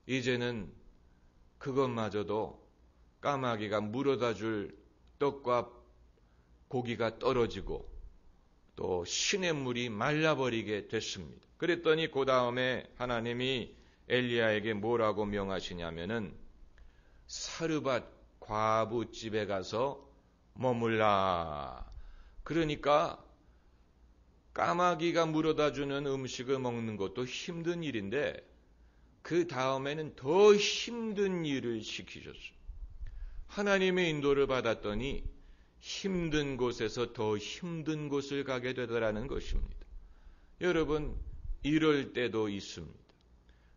이제는 그것마저도 까마귀가 물어다 줄 떡과 고기가 떨어지고 또 시냇물이 말라버리게 됐습니다. 그랬더니 그 다음에 하나님이 엘리야에게 뭐라고 명하시냐면은 사르밧 과부 집에 가서 머물라. 그러니까 까마귀가 물어다 주는 음식을 먹는 것도 힘든 일인데 그 다음에는 더 힘든 일을 시키셨어요. 하나님의 인도를 받았더니 힘든 곳에서 더 힘든 곳을 가게 되더라는 것입니다. 여러분, 이럴 때도 있습니다.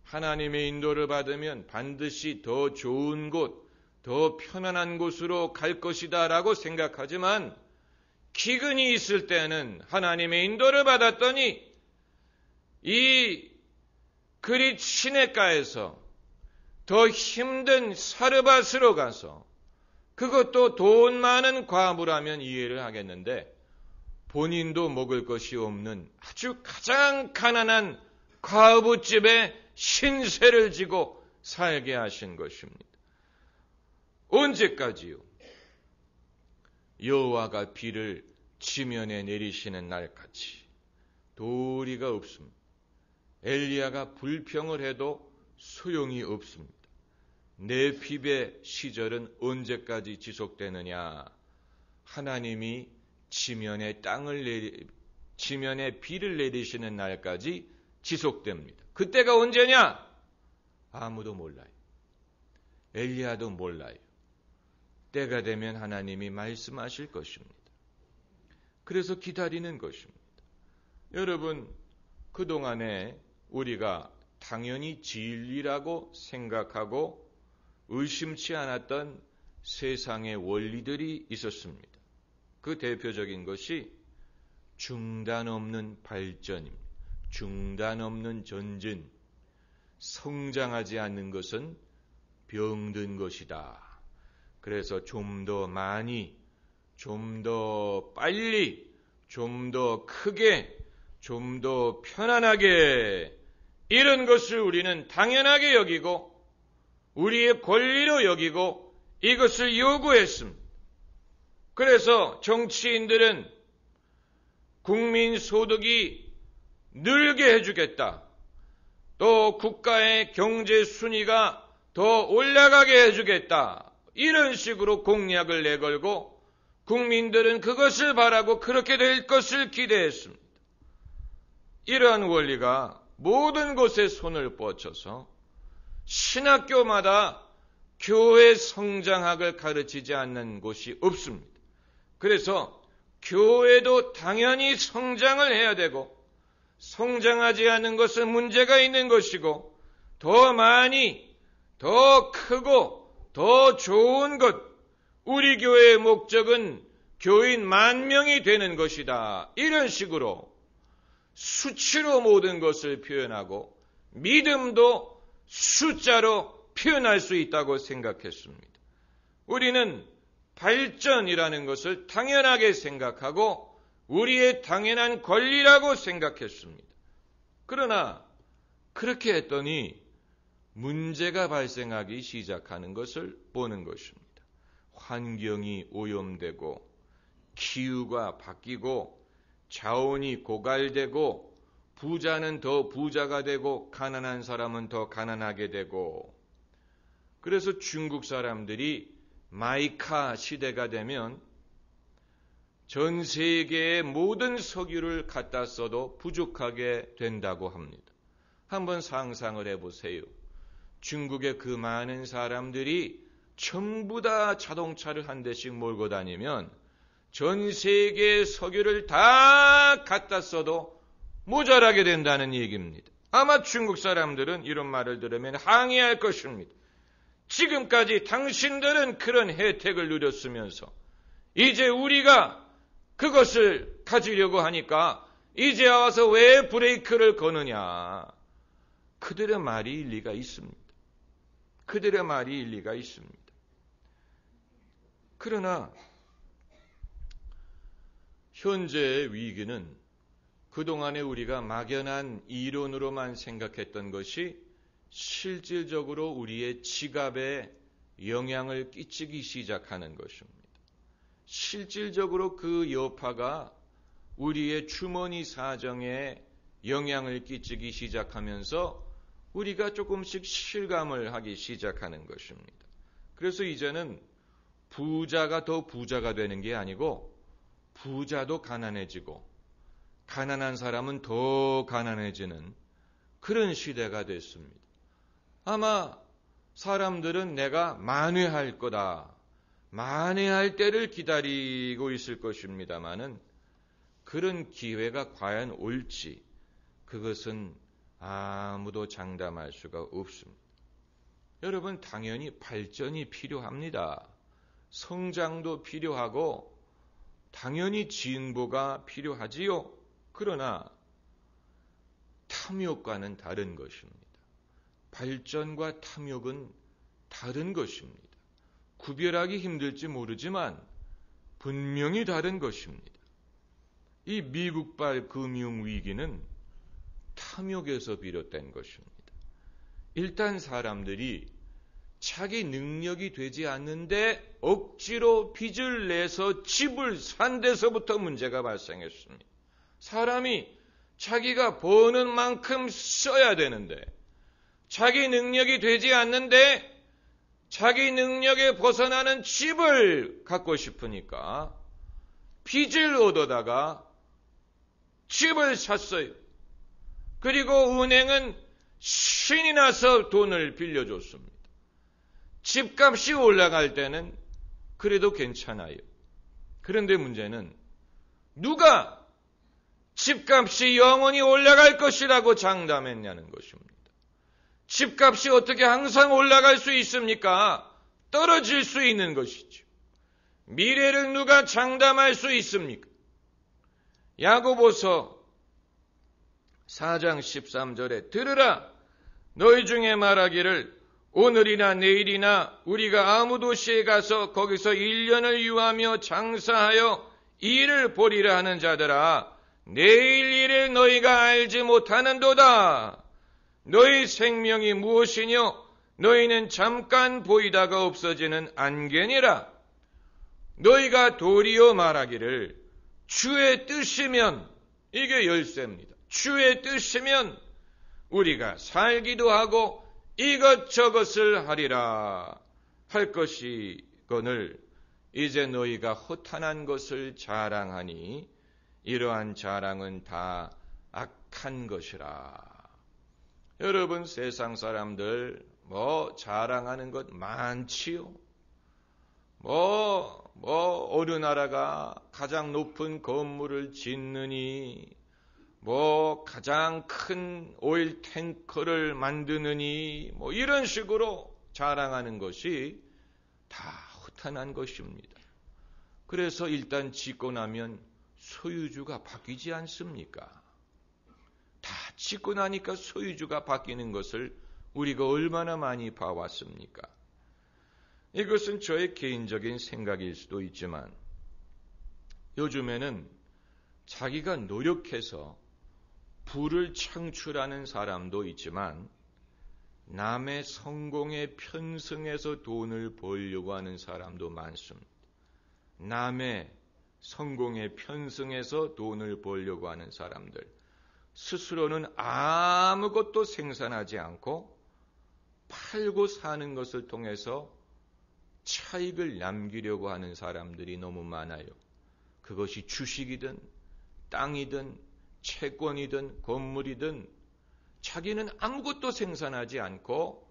하나님의 인도를 받으면 반드시 더 좋은 곳, 더 편안한 곳으로 갈 것이다 라고 생각하지만 기근이 있을 때는 하나님의 인도를 받았더니 이 그릿 시냇가에서 더 힘든 사르밧으로 가서 그것도 돈 많은 과부라면 이해를 하겠는데 본인도 먹을 것이 없는 아주 가장 가난한 과부집에 신세를 지고 살게 하신 것입니다. 언제까지요? 여호와가 비를 지면에 내리시는 날까지 도리가 없습니다. 엘리야가 불평을 해도 소용이 없습니다. 네피의 시절은 언제까지 지속되느냐? 하나님이 지면에 비를 내리시는 날까지 지속됩니다. 그때가 언제냐? 아무도 몰라요. 엘리야도 몰라요. 때가 되면 하나님이 말씀하실 것입니다. 그래서 기다리는 것입니다. 여러분, 그동안에 우리가 당연히 진리라고 생각하고 의심치 않았던 세상의 원리들이 있었습니다. 그 대표적인 것이 중단 없는 발전입니다. 중단 없는 전진. 성장하지 않는 것은 병든 것이다. 그래서 좀 더 많이, 좀 더 빨리, 좀 더 크게, 좀 더 편안하게 이런 것을 우리는 당연하게 여기고 우리의 권리로 여기고 이것을 요구했습니다. 그래서 정치인들은 국민 소득이 늘게 해주겠다. 또 국가의 경제 순위가 더 올라가게 해주겠다. 이런 식으로 공약을 내걸고 국민들은 그것을 바라고 그렇게 될 것을 기대했습니다. 이러한 원리가 모든 곳에 손을 뻗쳐서 신학교마다 교회 성장학을 가르치지 않는 곳이 없습니다. 그래서 교회도 당연히 성장을 해야 되고 성장하지 않는 것은 문제가 있는 것이고 더 많이, 더 크고 더 좋은 것, 우리 교회의 목적은 교인 10,000명이 되는 것이다. 이런 식으로 수치로 모든 것을 표현하고 믿음도 숫자로 표현할 수 있다고 생각했습니다. 우리는 발전이라는 것을 당연하게 생각하고 우리의 당연한 권리라고 생각했습니다. 그러나 그렇게 했더니 문제가 발생하기 시작하는 것을 보는 것입니다. 환경이 오염되고 기후가 바뀌고 자원이 고갈되고 부자는 더 부자가 되고 가난한 사람은 더 가난하게 되고 그래서 중국 사람들이 마이카 시대가 되면 전 세계의 모든 석유를 갖다 써도 부족하게 된다고 합니다. 한번 상상을 해보세요. 중국의 그 많은 사람들이 전부 다 자동차를 한 대씩 몰고 다니면 전 세계의 석유를 다 갖다 써도 모자라게 된다는 얘기입니다. 아마 중국 사람들은 이런 말을 들으면 항의할 것입니다. 지금까지 당신들은 그런 혜택을 누렸으면서 이제 우리가 그것을 가지려고 하니까 이제 와서 왜 브레이크를 거느냐. 그들의 말이 일리가 있습니다. 그들의 말이 일리가 있습니다. 그러나 현재의 위기는 그동안에 우리가 막연한 이론으로만 생각했던 것이 실질적으로 우리의 지갑에 영향을 끼치기 시작하는 것입니다. 실질적으로 그 여파가 우리의 주머니 사정에 영향을 끼치기 시작하면서 우리가 조금씩 실감을 하기 시작하는 것입니다. 그래서 이제는 부자가 더 부자가 되는 게 아니고 부자도 가난해지고 가난한 사람은 더 가난해지는 그런 시대가 됐습니다. 아마 사람들은 내가 만회할 거다, 만회할 때를 기다리고 있을 것입니다마는 그런 기회가 과연 올지 그것은 아무도 장담할 수가 없습니다. 여러분, 당연히 발전이 필요합니다. 성장도 필요하고 당연히 진보가 필요하지요. 그러나 탐욕과는 다른 것입니다. 발전과 탐욕은 다른 것입니다. 구별하기 힘들지 모르지만 분명히 다른 것입니다. 이 미국발 금융위기는 탐욕에서 비롯된 것입니다. 일단 사람들이 자기 능력이 되지 않는데 억지로 빚을 내서 집을 산 데서부터 문제가 발생했습니다. 사람이 자기가 버는 만큼 써야 되는데 자기 능력이 되지 않는데 자기 능력에 벗어나는 집을 갖고 싶으니까 빚을 얻어다가 집을 샀어요. 그리고 은행은 신이 나서 돈을 빌려줬습니다. 집값이 올라갈 때는 그래도 괜찮아요. 그런데 문제는 누가 집값이 영원히 올라갈 것이라고 장담했냐는 것입니다. 집값이 어떻게 항상 올라갈 수 있습니까? 떨어질 수 있는 것이죠. 미래를 누가 장담할 수 있습니까? 야고보서 4장 13절에 들으라, 너희 중에 말하기를 오늘이나 내일이나 우리가 아무 도시에 가서 거기서 1년을 유하며 장사하여 일을 보리라 하는 자들아, 내일 일을 너희가 알지 못하는도다. 너희 생명이 무엇이뇨? 너희는 잠깐 보이다가 없어지는 안개니라. 너희가 도리어 말하기를 주의 뜻이면, 이게 열쇠입니다. 주의 뜻이면 우리가 살기도 하고 이것저것을 하리라 할 것이거늘 이제 너희가 허탄한 것을 자랑하니 이러한 자랑은 다 악한 것이라. 여러분, 세상 사람들 자랑하는 것 많지요. 어느 나라가 가장 높은 건물을 짓느니 가장 큰 오일 탱커를 만드느니 이런 식으로 자랑하는 것이 다 허탄한 것입니다. 그래서 일단 짓고 나면 소유주가 바뀌지 않습니까? 다 짓고 나니까 소유주가 바뀌는 것을 우리가 얼마나 많이 봐왔습니까? 이것은 저의 개인적인 생각일 수도 있지만 요즘에는 자기가 노력해서 부를 창출하는 사람도 있지만 남의 성공에 편승해서 돈을 벌려고 하는 사람도 많습니다. 남의 성공에 편승해서 돈을 벌려고 하는 사람들, 스스로는 아무것도 생산하지 않고 팔고 사는 것을 통해서 차익을 남기려고 하는 사람들이 너무 많아요. 그것이 주식이든 땅이든 채권이든 건물이든 자기는 아무것도 생산하지 않고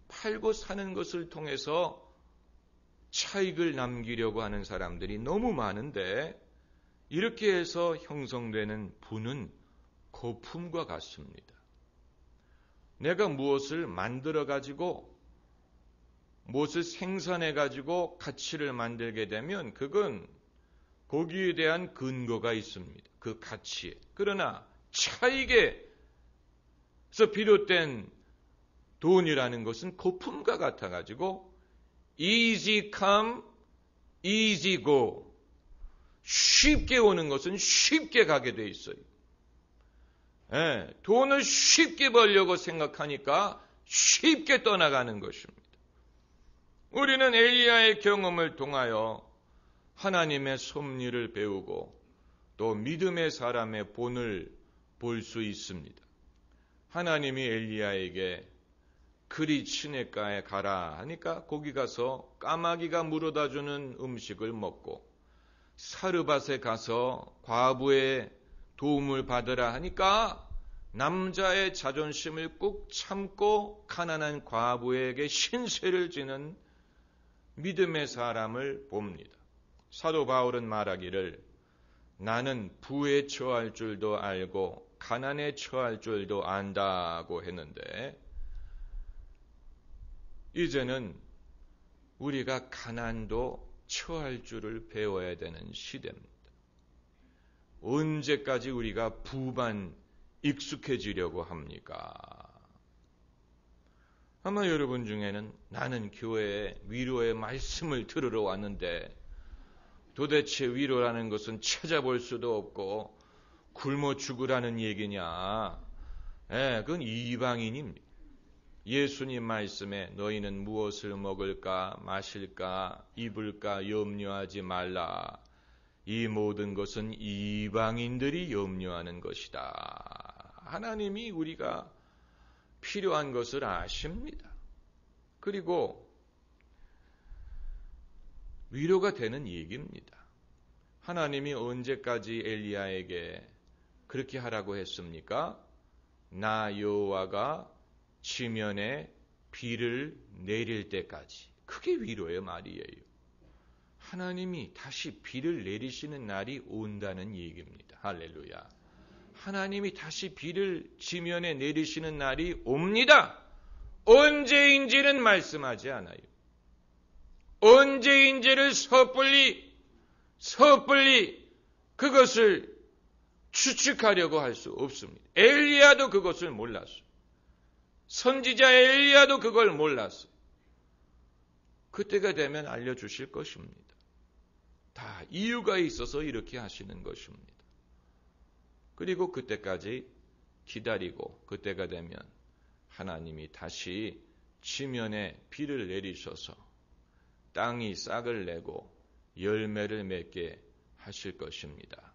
팔고 사는 것을 통해서 차익을 남기려고 하는 사람들이 너무 많은데 이렇게 해서 형성되는 부는 거품과 같습니다. 내가 무엇을 만들어가지고 무엇을 생산해가지고 가치를 만들게 되면 그건 거기에 대한 근거가 있습니다. 그 가치에. 그러나 차익에서 비롯된 돈이라는 것은 거품과 같아가지고 easy come, easy go. 쉽게 오는 것은 쉽게 가게 돼 있어요. 돈을 쉽게 벌려고 생각하니까 쉽게 떠나가는 것입니다. 우리는 엘리야의 경험을 통하여 하나님의 섭리를 배우고 또 믿음의 사람의 본을 볼 수 있습니다. 하나님이 엘리야에게 그리 시냇가에 가라 하니까 거기 가서 까마귀가 물어다주는 음식을 먹고 사르밧에 가서 과부의 도움을 받으라 하니까 남자의 자존심을 꾹 참고 가난한 과부에게 신세를 지는 믿음의 사람을 봅니다. 사도 바울은 말하기를 나는 부에 처할 줄도 알고 가난에 처할 줄도 안다고 했는데 이제는 우리가 가난도 처할 줄을 배워야 되는 시대입니다. 언제까지 우리가 부만 익숙해지려고 합니까? 아마 여러분 중에는 나는 교회에 위로의 말씀을 들으러 왔는데 도대체 위로라는 것은 찾아볼 수도 없고 굶어 죽으라는 얘기냐? 그건 이방인입니다. 예수님 말씀에 너희는 무엇을 먹을까 마실까 입을까 염려하지 말라. 이 모든 것은 이방인들이 염려하는 것이다. 하나님이 우리가 필요한 것을 아십니다. 그리고 위로가 되는 얘기입니다. 하나님이 언제까지 엘리야에게 그렇게 하라고 했습니까? 나 여호와가 지면에 비를 내릴 때까지. 그게 위로의 말이에요. 하나님이 다시 비를 내리시는 날이 온다는 얘기입니다. 할렐루야. 하나님이 다시 비를 지면에 내리시는 날이 옵니다. 언제인지는 말씀하지 않아요. 언제인지를 섣불리 그것을 추측하려고 할 수 없습니다. 엘리야도 그것을 몰랐어요. 선지자 엘리야도 그걸 몰랐어요. 그때가 되면 알려주실 것입니다. 다 이유가 있어서 이렇게 하시는 것입니다. 그리고 그때까지 기다리고 그때가 되면 하나님이 다시 지면에 비를 내리셔서 땅이 싹을 내고 열매를 맺게 하실 것입니다.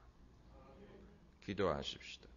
기도하십시다.